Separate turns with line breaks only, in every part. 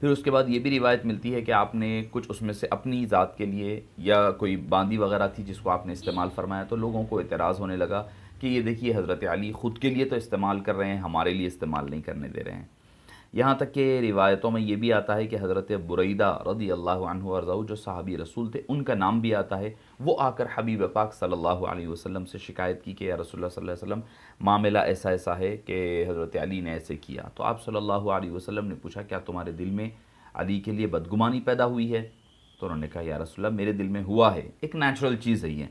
پھر اس کے بعد یہ بھی روایت ملتی ہے کہ آپ نے کچھ اس میں سے اپنی ذات کے لیے یا کوئی باندی وغیرہ تھی جس کو آپ نے استعمال فرمایا، تو لوگوں کو اعتراض ہونے لگا کہ یہ دیکھیے حضرت علی خود کے لیے تو استعمال کر رہے ہیں، ہمارے لیے استعمال نہیں کرنے دے رہے ہیں۔ یہاں تک کہ روایتوں میں یہ بھی آتا ہے کہ حضرت بریدہ رضی اللہ عنہ وارضاہ جو صحابی رسول تھے، ان کا نام بھی آتا ہے، وہ آ کر حبیب پاک صلی اللہ علیہ وسلم سے شکایت کی کہ یا رسول اللہ صلی اللہ علیہ وسلم معاملہ ایسا ایسا ہے کہ حضرت علی نے ایسے کیا۔ تو آپ صلی اللہ علیہ وسلم نے پوچھا کیا تمہارے دل میں علی کے لیے بدگمانی پیدا ہوئی ہے؟ تو انہوں نے کہا یا رسول اللہ میرے دل میں ہوا ہے، ایک نیچرل چیز ہے یہ۔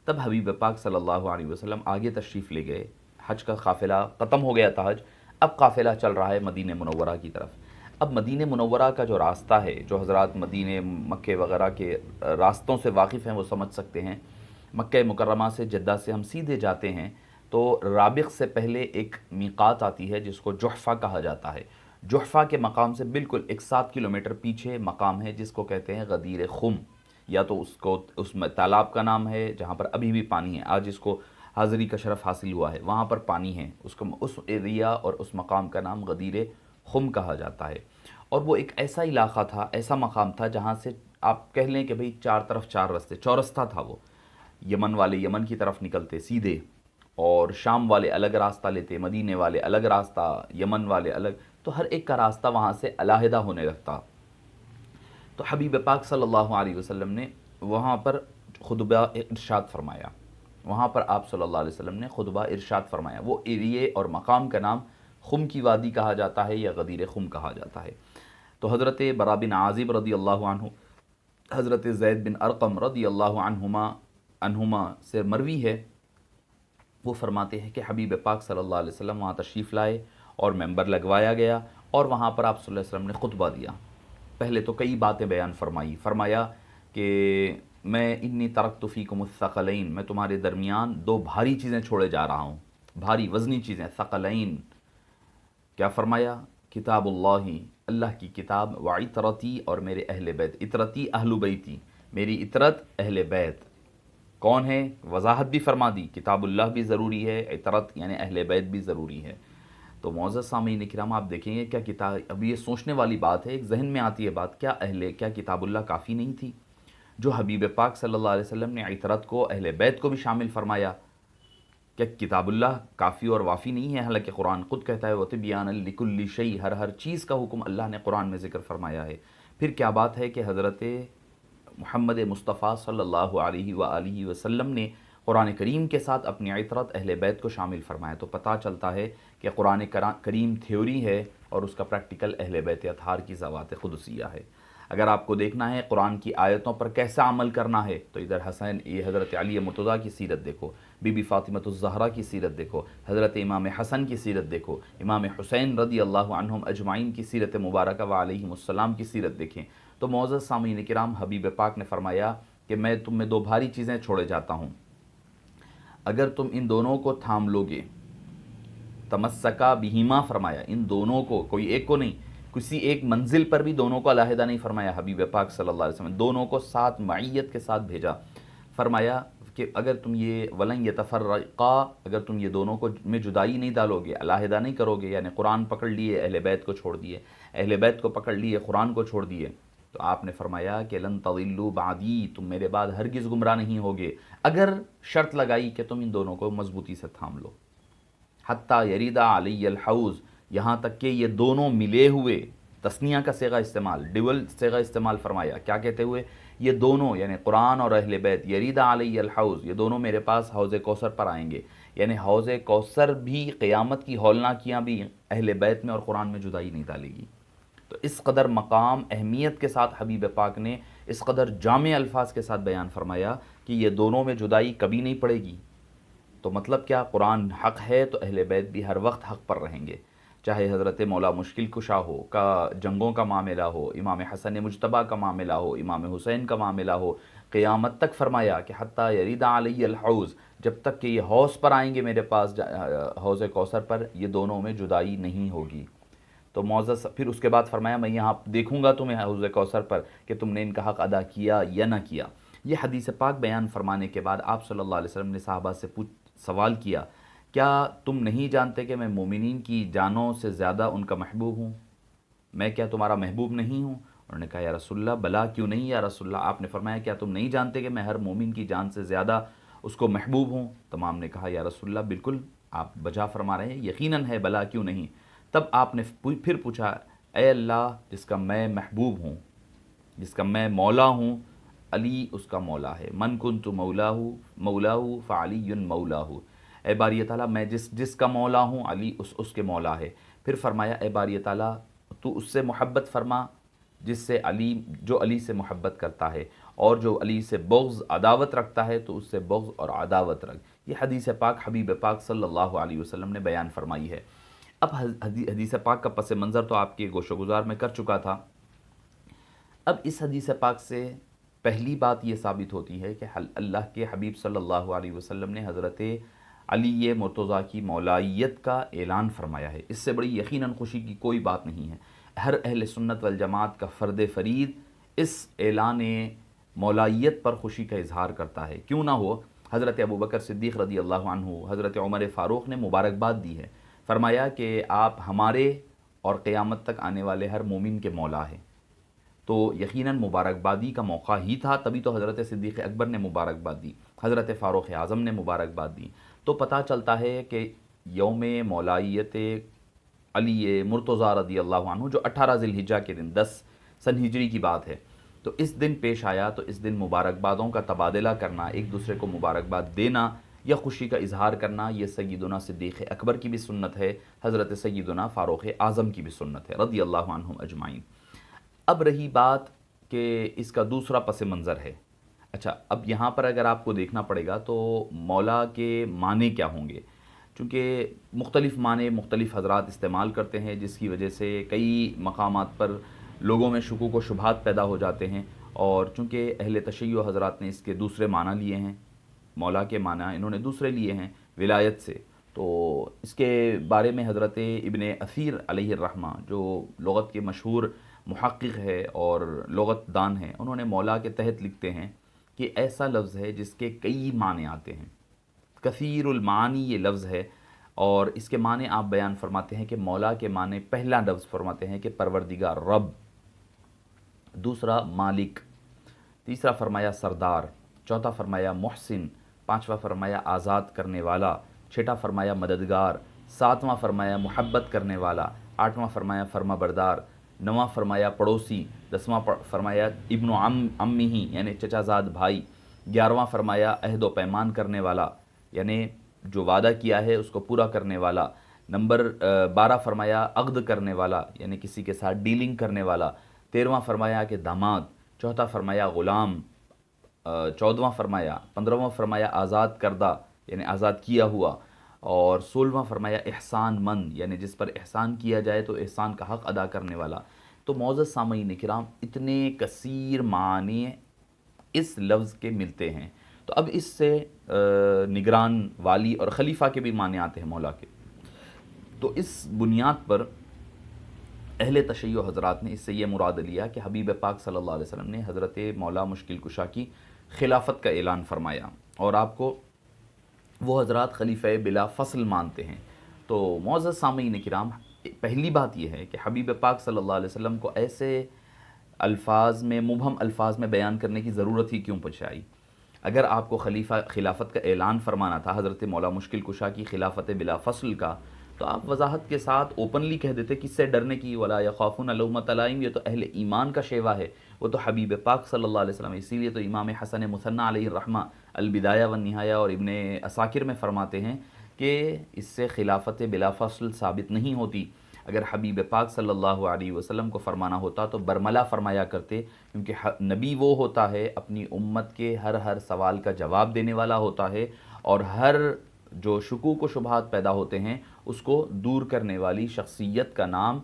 تب حبیب پاک صلی اللہ علیہ وسلم آگے تشریف لے گئے، حج کا قافلہ ختم ہو گیا تھا حج، اب قافلہ چل رہا ہے مدینہ منورہ کی طرف۔ اب مدینہ منورہ کا جو راستہ ہے، جو حضرات مدینہ مکہ وغیرہ کے راستوں سے واقف ہیں وہ سمجھ سکتے ہیں، مکہ مکرمہ سے جدہ سے ہم سیدھے جاتے ہیں تو رابغ سے پہلے ایک میقات آتی ہے جس کو جحفہ کہا جاتا ہے۔ جحفہ کے مقام سے بالکل ایک 7 کلومیٹر پیچھے مقام ہے جس کو کہتے ہیں غدیر خم، یا تو اس میں تالاب کا نام ہے جہاں پر ابھی بھی پانی ہے، آج اس کو حاضری کا شرف حاصل ہوا ہے، وہاں پر پانی ہے، اس ایریا اور اس مقام کا نام غدیر خم کہا جاتا ہے۔ اور وہ ایک ایسا علاقہ تھا، ایسا مقام تھا جہاں سے آپ کہہ لیں کہ بھئی چار طرف چار راستے، چورستہ تھا وہ، یمن والے یمن کی طرف نکلتے سیدھے، اور شام والے الگ راستہ لیتے، مدینے والے الگ راستہ، یمن والے الگ، تو ہر ایک کا راستہ وہاں سے علیحدہ ہونے لگتا۔ تو حبیب پاک صلی اللہ علیہ وسلم نے وہاں پر خطبہ ارشاد فرمایا، وہاں پر آپ صلی اللہ علیہ وسلم نے خطبہ ارشاد فرمایا۔ وہ ایریے اور مقام کا نام خم کی وادی کہا جاتا ہے یا غدیر خم کہا جاتا ہے۔ تو حضرت برا بن عازب رضی اللہ عنہ، حضرت زید بن ارقم رضی اللہ عنہما سے مروی ہے، وہ فرماتے ہیں کہ حبیب پاک صلی اللہ علیہ وسلم وہاں تشریف لائے اور ممبر لگوایا گیا، اور وہاں پر آپ صلی اللہ علیہ وسلم نے خطبہ دیا۔ پہلے تو کئی باتیں بیان فرمایا کہ میں انی ترکت فیکم الثقلین، میں تمہارے درمیان دو بھاری چیزیں چھوڑے جا رہا ہوں، بھاری وزنی چیزیں، ثقلین۔ کیا فرمایا؟ کتاب اللہ، اللہ کی کتاب، وعطرتی، اور میرے اہل بیت، عطرتی اہل بیتی، میری عطرت اہل بیت کون ہے؟ وضاحت بھی فرما دی، کتاب اللہ بھی ضروری ہے، عطرت یعنی اہل بیت بھی ضروری ہے۔ تو معزز سامعین کرام آپ دیکھیں گے کیا کتاب، اب یہ سوچنے والی بات ہے، ایک ذہن میں آتی ہے بات، کیا کتاب اللہ کافی نہیں تھی؟ جو حبیب پاک صلی اللہ علیہ وسلم نے عطرت کو، اہل بیت کو بھی شامل فرمایا، کیا کتاب اللہ کافی اور وافی نہیں ہے؟ حالانکہ قرآن خود کہتا ہے وَتِبْيَانًا لِكُلِّ شَيْءٍ، ہر چیز کا حکم اللہ نے قرآن میں ذکر فرمایا ہے۔ پھر کیا بات ہے کہ حضرت محمد مصطفیٰ صلی اللہ علیہ وآلہ وسلم نے قرآن کریم کے ساتھ اپنی عطرت اہل بیت کو شامل فرمایا، تو پتہ چلتا ہے کہ قرآن کریم تھیوری ہے اور اس کا پریکٹیکل اہل بیت اطہار کی ذوات قدسیہ ہے۔ اگر آپ کو دیکھنا ہے قرآن کی آیتوں پر کیسا عمل کرنا ہے تو ادھر یہ حضرت علی مرتضیٰ کی سیرت دیکھو، بی بی فاطمۃ الزہرا کی سیرت دیکھو، حضرت امام حسن کی سیرت دیکھو، امام حسین رضی اللہ عنہم اجمعین کی سیرت مبارکہ وعلیہم السلام کی سیرت دیکھیں۔ تو معزز سامعین کرام، حبیب پاک نے فرمایا کہ میں تم میں دو بھاری چیزیں چھوڑے جاتا ہوں، اگر تم ان دونوں کو تھام لوگے، تمسکا بہما فرمایا، ان دونوں کو، کوئی ایک کو نہیں، کسی ایک منزل پر بھی دونوں کو علیحدہ نہیں فرمایا حبیب پاک صلی اللہ علیہ وسلم، دونوں کو ساتھ معیت کے ساتھ بھیجا، فرمایا کہ اگر تم یہ ولن یتفرقا، اگر تم یہ دونوں کو میں جدائی نہیں ڈالو گے، علیحدہ نہیں کرو گے، یعنی قرآن پکڑ لیے اہل بیت کو چھوڑ دیے، اہل بیت کو پکڑ لیے قرآن کو چھوڑ دیے، تو آپ نے فرمایا کہ لن تضلوا بعدی، تم میرے بعد ہرگز گمراہ نہیں ہوگے، اگر شرط لگائی کہ تم ان دونوں کو مضبوطی سے تھام لو، حتیٰ یرید علی الحوض، یہاں تک کہ یہ دونوں ملے ہوئے، تثنیہ کا صیغہ استعمال، ڈبل صیغہ استعمال فرمایا، کیا کہتے ہوئے؟ یہ دونوں یعنی قرآن اور اہل بیت، یرید علی الحوض، یہ دونوں میرے پاس حوض کوثر پر آئیں گے، یعنی حوض کوثر بھی قیامت کی ہولناکیاں بھی اہل بیت میں اور قرآن میں جدائی نہیں ڈالے گی۔ تو اس قدر مقام اہمیت کے ساتھ حبیب پاک نے اس قدر جامع الفاظ کے ساتھ بیان فرمایا کہ یہ دونوں میں جدائی کبھی نہیں پڑے گی۔ تو مطلب کیا؟ قرآن حق ہے تو اہل بیت بھی ہر وقت حق پر رہیں گے، چاہے حضرت مولا مشکل کشا ہو، کا جنگوں کا معاملہ ہو، امام حسن مجتبیٰ کا معاملہ ہو، امام حسین کا معاملہ ہو، قیامت تک فرمایا کہ حتیٰ یرید علی الحوض، جب تک کہ یہ حوض پر آئیں گے میرے پاس، حوض کوثر پر، یہ دونوں میں جدائی نہیں ہوگی۔ تو معزز پھر اس کے بعد فرمایا میں یہاں دیکھوں گا تمہیں حوض کوثر پر کہ تم نے ان کا حق ادا کیا یا نہ کیا۔ یہ حدیث پاک بیان فرمانے کے بعد آپ صلی اللہ علیہ وسلم نے صحابہ سے سوال کیا، کیا تم نہیں جانتے کہ میں مومنین کی جانوں سے زیادہ ان کا محبوب ہوں؟ میں کیا تمہارا محبوب نہیں ہوں؟ انہوں نے کہا یا رسول اللہ بلا کیوں نہیں یا رسول اللہ؟ آپ نے فرمایا کیا تم نہیں جانتے کہ میں ہر مومن کی جان سے زیادہ اس کو محبوب ہوں؟ تمام نے کہا یا رسول اللہ بالکل آپ بجا فرما رہے ہیں، یقیناً ہے، بلا کیوں نہیں؟ تب آپ نے پھر پوچھا اے اللہ جس کا میں محبوب ہوں، جس کا میں مولا ہوں، علی اس کا مولا ہے، من کنت مولاہ فعلی مولاہ، اے باری تعالیٰ میں جس کا مولا ہوں علی اس کے مولا ہے۔ پھر فرمایا اے باری تعالیٰ تو اس سے محبت فرما جس سے جو علی سے محبت کرتا ہے، اور جو علی سے بغض عداوت رکھتا ہے تو اس سے بغض اور عداوت رکھ۔ یہ حدیث پاک حبیب پاک صلی اللہ علیہ وسلم نے بیان فرمائی ہے۔ اب حدیث پاک کا پس منظر تو آپ کے گوش و گزار میں کر چکا تھا۔ اب اس حدیث پاک سے پہلی بات یہ ثابت ہوتی ہے کہ اللہ کے حبیب صلی اللہ علیہ وسلم نے حضرت علی مرتضیٰ کی مولائیت کا اعلان فرمایا ہے۔ اس سے بڑی یقیناً خوشی کی کوئی بات نہیں ہے۔ ہر اہل سنت والجماعت کا فرد فرید اس اعلان مولائیت پر خوشی کا اظہار کرتا ہے، کیوں نہ ہو۔ حضرت ابوبکر صدیق رضی اللہ عنہ، حضرت عمر فاروق نے مبارکباد دی ہے، فرمایا کہ آپ ہمارے اور قیامت تک آنے والے ہر مومن کے مولا ہیں۔ تو یقیناً مبارکبادی کا موقع ہی تھا، تبھی تو حضرت صدیق اکبر نے مبارکباد دی، حضرت فاروق اعظم نے مبارکباد دی۔ تو پتہ چلتا ہے کہ یوم مولائیت علی مرتضیٰ رضی اللہ عنہ جو 18 ذی الحجہ کے دن 10 سن ہجری کی بات ہے، تو اس دن پیش آیا، تو اس دن مبارکبادوں کا تبادلہ کرنا، ایک دوسرے کو مبارکباد دینا یا خوشی کا اظہار کرنا، یہ سیدنا صدیق اکبر کی بھی سنت ہے، حضرت سیدنا فاروق اعظم کی بھی سنت ہے رضی اللہ عنہم اجمعین۔ اب رہی بات کہ اس کا دوسرا پس منظر ہے۔ اچھا، اب یہاں پر اگر آپ کو دیکھنا پڑے گا تو مولا کے معنی کیا ہوں گے، چونکہ مختلف معنی مختلف حضرات استعمال کرتے ہیں، جس کی وجہ سے کئی مقامات پر لوگوں میں شکوک و شبہات پیدا ہو جاتے ہیں، اور چونکہ اہل تشیع حضرات نے اس کے دوسرے معنی لیے ہیں، مولا کے معنی انہوں نے دوسرے لیے ہیں ولایت سے، تو اس کے بارے میں حضرت ابن اثیر علیہ الرحمہ جو لغت کے مشہور محقق ہے اور لغت دان ہیں، انہوں نے مولا کے تحت لکھتے ہیں کہ ایسا لفظ ہے جس کے کئی معنی آتے ہیں، کثیر المعانی یہ لفظ ہے، اور اس کے معنی آپ بیان فرماتے ہیں کہ مولا کے معنی پہلا لفظ فرماتے ہیں کہ پروردگار رب، دوسرا مالک، تیسرا فرمایا سردار، چوتھا فرمایا محسن، پانچواں فرمایا آزاد کرنے والا، چھٹا فرمایا مددگار، ساتواں فرمایا محبت کرنے والا، آٹھواں فرمایا فرما بردار، نواں فرمایا پڑوسی، دسواں فرمایا ابن امی ہی یعنی چچا زاد بھائی، گیارہواں فرمایا عہد و پیمان کرنے والا یعنی جو وعدہ کیا ہے اس کو پورا کرنے والا، نمبر 12 فرمایا عقد کرنے والا یعنی کسی کے ساتھ ڈیلنگ کرنے والا، 13واں فرمایا کہ داماد، چوتھا فرمایا غلام، 14واں فرمایا، 15واں فرمایا آزاد کردہ یعنی آزاد کیا ہوا، اور 16واں فرمایا احسان مند یعنی جس پر احسان کیا جائے تو احسان کا حق ادا کرنے والا۔ تو معزز سامعین کرام، اتنے کثیر معنی اس لفظ کے ملتے ہیں۔ تو اب اس سے نگران، والی اور خلیفہ کے بھی معنی آتے ہیں مولا کے۔ تو اس بنیاد پر اہل تشیع حضرات نے اس سے یہ مراد لیا کہ حبیب پاک صلی اللہ علیہ وسلم نے حضرت مولا مشکل کشا کی خلافت کا اعلان فرمایا، اور آپ کو وہ حضرات خلیفہ بلا فصل مانتے ہیں۔ تو معزز سامعین کرام، پہلی بات یہ ہے کہ حبیب پاک صلی اللہ علیہ وسلم کو ایسے الفاظ میں، مبہم الفاظ میں بیان کرنے کی ضرورت ہی کیوں پیش آئی؟ اگر آپ کو خلافت کا اعلان فرمانا تھا، حضرت مولا مشکل کشا کی خلافت بلا فصل کا، تو آپ وضاحت کے ساتھ اوپنلی کہہ دیتے، کس سے ڈرنے کی، ولا یخافون لومۃ لائم، یہ تو اہل ایمان کا شیوا ہے، وہ تو حبیب پاک صلی اللہ علیہ وسلم۔ اسی لیے تو امام حسن مثنی علیہ الرحمہ البدایہ والنہایہ اور ابن عساکر میں فرماتے ہیں کہ اس سے خلافت بلا فصل ثابت نہیں ہوتی۔ اگر حبیب پاک صلی اللہ علیہ وسلم کو فرمانا ہوتا تو برملا فرمایا کرتے، کیونکہ نبی وہ ہوتا ہے اپنی امت کے ہر سوال کا جواب دینے والا ہوتا ہے، اور ہر جو شکوک و شبہات پیدا ہوتے ہیں اس کو دور کرنے والی شخصیت کا نام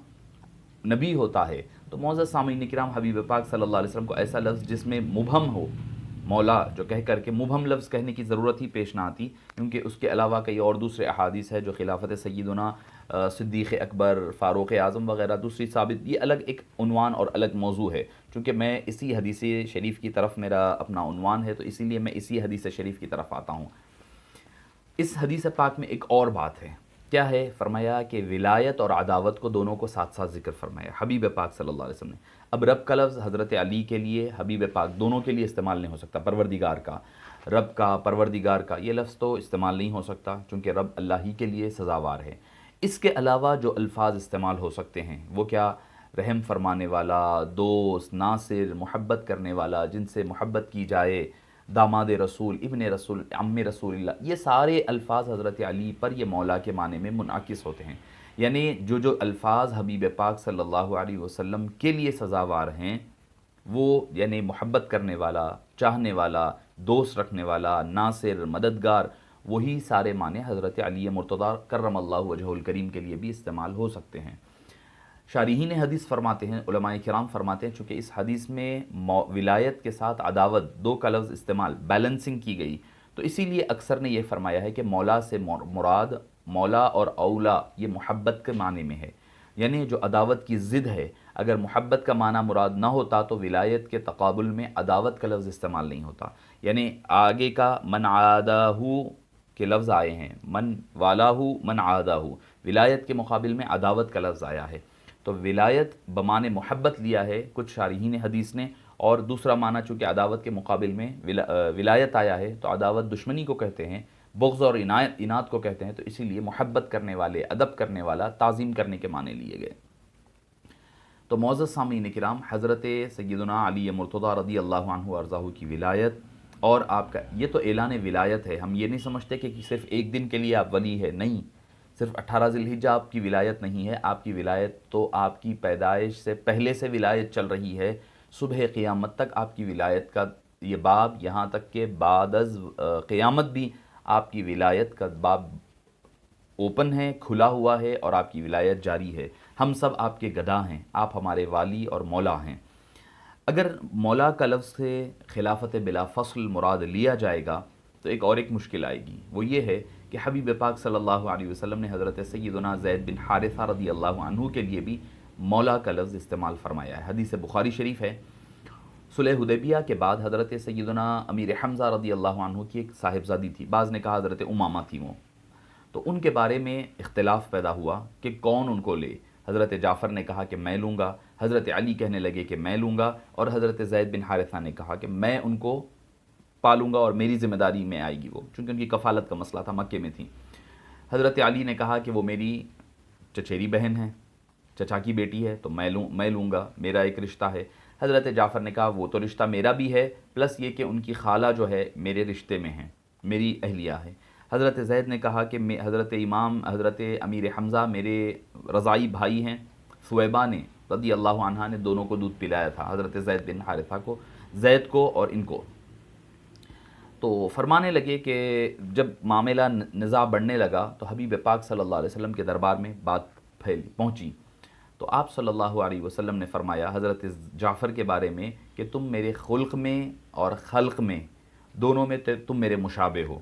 نبی ہوتا ہے۔ تو معزز سامعین کرام، حبیب پاک صلی اللہ علیہ وسلم کو ایسا لفظ جس میں مبہم ہو، مولا جو کہہ کر کے مبہم لفظ کہنے کی ضرورت ہی پیش نہ آتی، کیونکہ اس کے علاوہ کئی اور دوسرے احادیث ہے جو خلافت سیدنا صدیق اکبر، فاروق اعظم وغیرہ دوسری ثابت، یہ الگ ایک عنوان اور الگ موضوع ہے۔ چونکہ میں اسی حدیث شریف کی طرف میرا اپنا عنوان ہے، تو اسی لیے میں اسی حدیث شریف کی طرف آتا ہوں۔ اس حدیث پاک میں ایک اور بات ہے کیا ہے؟ فرمایا کہ ولایت اور عداوت کو دونوں کو ساتھ ساتھ ذکر فرمایا حبیب پاک صلی اللہ علیہ وسلم نے۔ اب رب کا لفظ حضرت علی کے لیے، حبیب پاک دونوں کے لیے استعمال نہیں ہو سکتا۔ پروردگار کا، رب کا، پروردگار کا، یہ لفظ تو استعمال نہیں ہو سکتا چونکہ رب اللہ ہی کے لیے سزاوار ہے۔ اس کے علاوہ جو الفاظ استعمال ہو سکتے ہیں وہ کیا؟ رحم فرمانے والا، دوست، ناصر، محبت کرنے والا، جن سے محبت کی جائے، داماد رسول، ابن رسول، عم رسول اللہ، یہ سارے الفاظ حضرت علی پر یہ مولا کے معنی میں منعکس ہوتے ہیں۔ یعنی جو الفاظ حبیب پاک صلی اللہ علیہ وسلم کے لیے سزاوار ہیں، وہ یعنی محبت کرنے والا، چاہنے والا، دوست رکھنے والا، ناصر، مددگار، وہی سارے معنی حضرت علی مرتضیٰ کرم اللہ وجہہ الکریم کے لیے بھی استعمال ہو سکتے ہیں۔ شارحین حدیث فرماتے ہیں، علماء کرام فرماتے ہیں، چونکہ اس حدیث میں ولایت کے ساتھ عداوت دو کا لفظ استعمال، بیلنسنگ کی گئی، تو اسی لیے اکثر نے یہ فرمایا ہے کہ مولا سے مراد مولا اور اولا یہ محبت کے معنی میں ہے، یعنی جو عداوت کی ضد ہے۔ اگر محبت کا معنی مراد نہ ہوتا تو ولایت کے تقابل میں عداوت کا لفظ استعمال نہیں ہوتا، یعنی آگے کا من عاداہ کے لفظ آئے ہیں، من والاہ من عاداہ، ولایت کے مقابل میں عداوت کا لفظ آیا ہے۔ تو ولایت بمعنی محبت لیا ہے کچھ شارحین حدیث نے، اور دوسرا معنی چونکہ عداوت کے مقابل میں ولایت آیا ہے تو عداوت دشمنی کو کہتے ہیں، بغض اور اناد کو کہتے ہیں، تو اسی لیے محبت کرنے والے، ادب کرنے والا، تعظیم کرنے کے معنی لیے گئے۔ تو معزز سامعین کرام، حضرت سیدنا علی مرتضیٰ رضی اللہ عنہ وارضاہ کی ولایت اور آپ کا یہ تو اعلان ولایت ہے۔ ہم یہ نہیں سمجھتے کہ صرف ایک دن کے لیے آپ ولی ہے، نہیں، صرف 18 ذی الحجہ آپ کی ولایت نہیں ہے، آپ کی ولایت تو آپ کی پیدائش سے پہلے سے ولایت چل رہی ہے، صبح قیامت تک آپ کی ولایت کا یہ باب، یہاں تک کہ بعد از قیامت بھی آپ کی ولایت کا باب اوپن ہے، کھلا ہوا ہے، اور آپ کی ولایت جاری ہے۔ ہم سب آپ کے گدا ہیں، آپ ہمارے والی اور مولا ہیں۔ اگر مولا کا لفظ سے خلافت بلا فصل مراد لیا جائے گا تو ایک مشکل آئے گی، وہ یہ ہے کہ حبیب پاک صلی اللہ علیہ وسلم نے حضرت سیدنا زید بن حارثہ رضی اللہ عنہ کے لیے بھی مولا کا لفظ استعمال فرمایا ہے۔ حدیث بخاری شریف ہے، صلح حدیبیہ کے بعد حضرت سیدنا امیر حمزہ رضی اللہ عنہ کی ایک صاحبزادی تھی، بعض نے کہا حضرت امامہ تھی وہ، تو ان کے بارے میں اختلاف پیدا ہوا کہ کون ان کو لے۔ حضرت جعفر نے کہا کہ میں لوں گا، حضرت علی کہنے لگے کہ میں لوں گا، اور حضرت زید بن حارثہ نے کہا کہ میں ان کو پالوں گا اور میری ذمہ داری میں آئے گی وہ، چونکہ ان کی کفالت کا مسئلہ تھا، مکے میں تھی۔ حضرت علی نے کہا کہ وہ میری چچیری بہن ہے، چچا کی بیٹی ہے، تو میں لوں گا، میرا ایک رشتہ ہے۔ حضرت جعفر نے کہا وہ تو رشتہ میرا بھی ہے، پلس یہ کہ ان کی خالہ جو ہے میرے رشتے میں ہیں، میری اہلیہ ہے۔ حضرت زید نے کہا کہ حضرت امیر حمزہ میرے رضائی بھائی ہیں، ثویبہ نے رضی اللہ عنہ نے دونوں کو دودھ پلایا تھا، حضرت زید بن حارثہ کو، زید کو اور ان کو۔ تو فرمانے لگے کہ جب معاملہ نزاع بڑھنے لگا تو حبیب پاک صلی اللہ علیہ وسلم کے دربار میں بات پہنچی، تو آپ صلی اللہ علیہ وسلم نے فرمایا حضرت جعفر کے بارے میں کہ تم میرے خلق میں اور خلق میں دونوں میں تم میرے مشابہ ہو،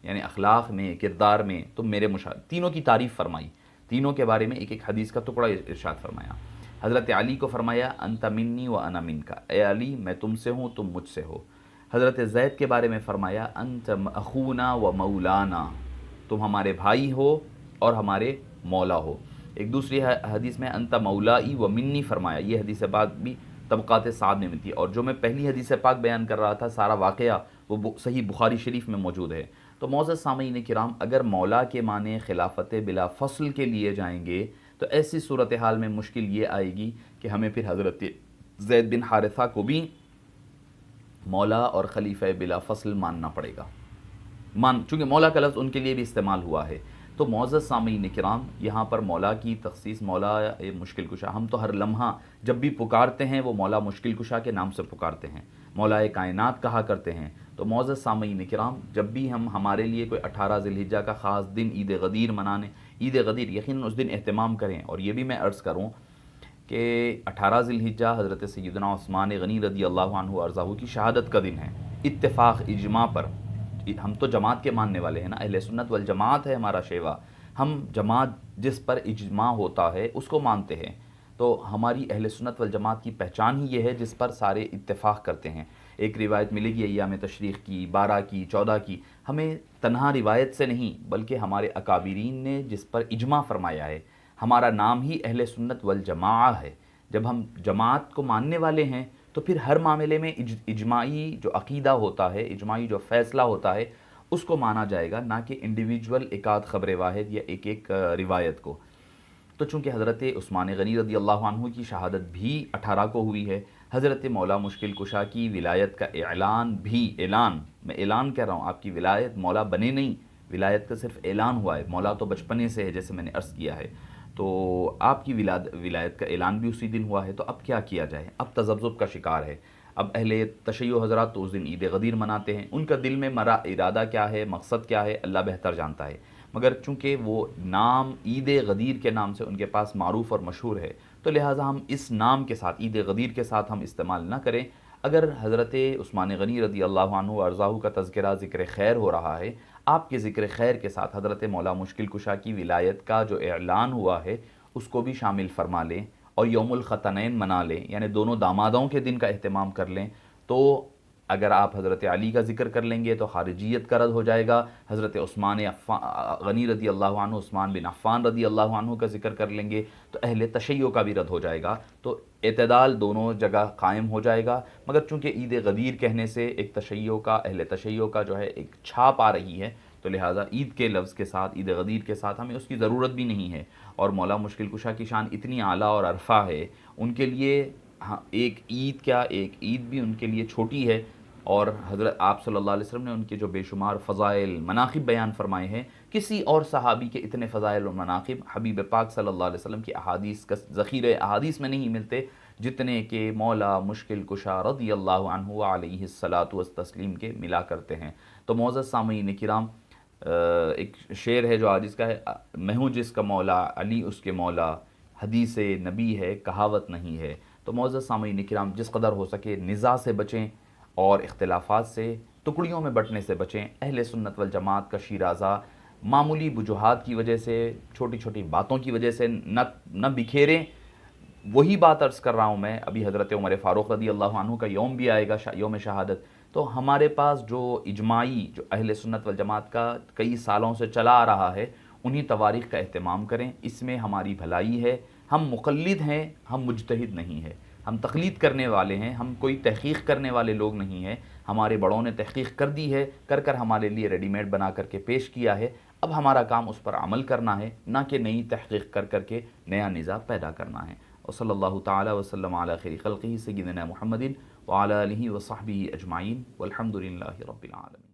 یعنی اخلاق میں، کردار میں تم میرے مشابہ، تینوں کی تعریف فرمائی، تینوں کے بارے میں ایک حدیث کا ٹکڑا ارشاد فرمایا۔ حضرت علی کو فرمایا انت منی و انا منکا، اے علی میں تم سے ہوں، تم مجھ سے ہو۔ حضرت زید کے بارے میں فرمایا انت اخونا و مولانا، تم ہمارے بھائی ہو اور ہمارے مولا ہو۔ ایک دوسری حدیث میں انت مولائی و منی فرمایا، یہ حدیث پاک بھی طبقات سعد میں تھی، اور جو میں پہلی حدیث پاک بیان کر رہا تھا سارا واقعہ وہ صحیح بخاری شریف میں موجود ہے۔ تو معزز سامعین کرام، اگر مولا کے معنی خلافت بلا فصل کے لیے جائیں گے تو ایسی صورتحال میں مشکل یہ آئے گی کہ ہمیں پھر حضرت زید بن حارثہ کو بھی مولا اور خلیفہ بلا فصل ماننا پڑے گا، چونکہ مولا کا لفظ ان کے لیے بھی استعمال ہوا ہے۔ تو معزز سامعین کرام، یہاں پر مولا کی تخصیص، مولا مشکل کشا، ہم تو ہر لمحہ جب بھی پکارتے ہیں وہ مولا مشکل کشا کے نام سے پکارتے ہیں، مولا کائنات کہا کرتے ہیں۔ تو معزز سامعین کرام، جب بھی ہمارے لیے کوئی 18 ذی الحجہ کا خاص دن عید غدیر منانے، عید غدیر یقیناً اس دن اہتمام کریں، اور یہ بھی میں عرض کروں کہ 18 ذی الحجہ حضرت سیدنا عثمان غنی رضی اللہ عنہ وارضاہ کی شہادت کا دن ہے، اتفاق اجماع پر۔ ہم تو جماعت کے ماننے والے ہیں نا، اہل سنت والجماعت ہے ہمارا شیوا، ہم جماعت جس پر اجماع ہوتا ہے اس کو مانتے ہیں۔ تو ہماری اہل سنت والجماعت کی پہچان ہی یہ ہے جس پر سارے اتفاق کرتے ہیں۔ ایک روایت ملے گی ایام تشریق کی، 12 کی، 14 کی، ہمیں تنہا روایت سے نہیں بلکہ ہمارے اکابرین نے جس پر اجماع فرمایا ہے، ہمارا نام ہی اہل سنت والجماعہ ہے۔ جب ہم جماعت کو ماننے والے ہیں تو پھر ہر معاملے میں اجماعی جو عقیدہ ہوتا ہے، اجماعی جو فیصلہ ہوتا ہے اس کو مانا جائے گا، نہ کہ انڈیویجول ایک آدھ خبر واحد یا ایک روایت کو۔ تو چونکہ حضرت عثمان غنی رضی اللہ عنہ کی شہادت بھی 18 کو ہوئی ہے، حضرت مولا مشکل کشا کی ولایت کا اعلان بھی، میں اعلان کہہ رہا ہوں، آپ کی ولایت مولا بنے نہیں، ولایت کا صرف اعلان ہوا ہے، مولا تو بچپنے سے ہے جیسے میں نے عرض کیا ہے، تو آپ کی ولایت کا اعلان بھی اسی دن ہوا ہے۔ تو اب کیا کیا جائے؟ اب تذبذب کا شکار ہے۔ اب اہل تشیع حضرات تو اس دن عید غدیر مناتے ہیں، ان کا دل میں مرا ارادہ کیا ہے، مقصد کیا ہے، اللہ بہتر جانتا ہے، مگر چونکہ وہ نام عید غدیر کے نام سے ان کے پاس معروف اور مشہور ہے، تو لہٰذا ہم اس نام کے ساتھ، عید غدیر کے ساتھ ہم استعمال نہ کریں۔ اگر حضرت عثمان غنی رضی اللہ عنہ و ارضاہ کا تذکرہ، ذکر خیر ہو رہا ہے، آپ کے ذکر خیر کے ساتھ حضرت مولا مشکل کشا کی ولایت کا جو اعلان ہوا ہے اس کو بھی شامل فرما لیں اور یوم الختنین منا لیں، یعنی دونوں دامادوں کے دن کا اہتمام کر لیں، تو اگر آپ حضرت علی کا ذکر کر لیں گے تو خارجیت کا رد ہو جائے گا، حضرت عثمان غنی رضی اللہ عنہ، عثمان بن عفان رضی اللہ عنہ کا ذکر کر لیں گے تو اہل تشیع کا بھی رد ہو جائے گا، تو اعتدال دونوں جگہ قائم ہو جائے گا۔ مگر چونکہ عید غدیر کہنے سے ایک تشیع کا، اہل تشیع کا جو ہے ایک چھاپ آ رہی ہے، تو لہٰذا عید کے لفظ کے ساتھ، عید غدیر کے ساتھ ہمیں اس کی ضرورت بھی نہیں ہے۔ اور مولا مشکل کشا کی شان اتنی اعلیٰ اور عرفہ ہے، ان کے لیے ایک عید کیا، ایک عید بھی ان کے لیے چھوٹی ہے، اور حضرت آپ صلی اللہ علیہ وسلم نے ان کے جو بے شمار فضائل مناقب بیان فرمائے ہیں، کسی اور صحابی کے اتنے فضائل و مناقب حبیب پاک صلی اللہ علیہ وسلم کی احادیث کا ذخیرہ احادیث میں نہیں ملتے جتنے کہ مولا مشکل کشا رضی اللہ عنہ علیہ الصلاۃ والتسلیم کے ملا کرتے ہیں۔ تو معزز سامعین کرام، ایک شعر ہے جو عاجز کا ہے، میں ہوں جس کا مولا، علی اس کے مولا، حدیث نبی ہے کہاوت نہیں ہے۔ تو معزز سامعین کرام، جس قدر ہو سکے نزاع سے بچیں اور اختلافات سے، ٹکڑیوں میں بٹنے سے بچیں۔ اہل سنت والجماعت کا شیرازہ معمولی وجوہات کی وجہ سے، چھوٹی چھوٹی باتوں کی وجہ سے نہ بکھیریں۔ وہی بات عرض کر رہا ہوں میں، ابھی حضرت عمر فاروق رضی اللہ عنہ کا یوم بھی آئے گا، یوم شہادت، تو ہمارے پاس جو اجماعی، جو اہل سنت والجماعت کا کئی سالوں سے چلا آ رہا ہے، انہی تواریخ کا اہتمام کریں، اس میں ہماری بھلائی ہے۔ ہم مقلد ہیں، ہم مجتہد نہیں ہیں، ہم تقلید کرنے والے ہیں، ہم کوئی تحقیق کرنے والے لوگ نہیں ہیں۔ ہمارے بڑوں نے تحقیق کر دی ہے، کر ہمارے لیے ریڈی میڈ بنا کر کے پیش کیا ہے، اب ہمارا کام اس پر عمل کرنا ہے، نہ کہ نئی تحقیق کر کے نیا نظام پیدا کرنا ہے۔ وصلی اللہ تعالی وسلم علی خیر خلقہ سیدنا محمد وعلی آلہ وصحبہ اجمعین والحمد للہ رب العالمین۔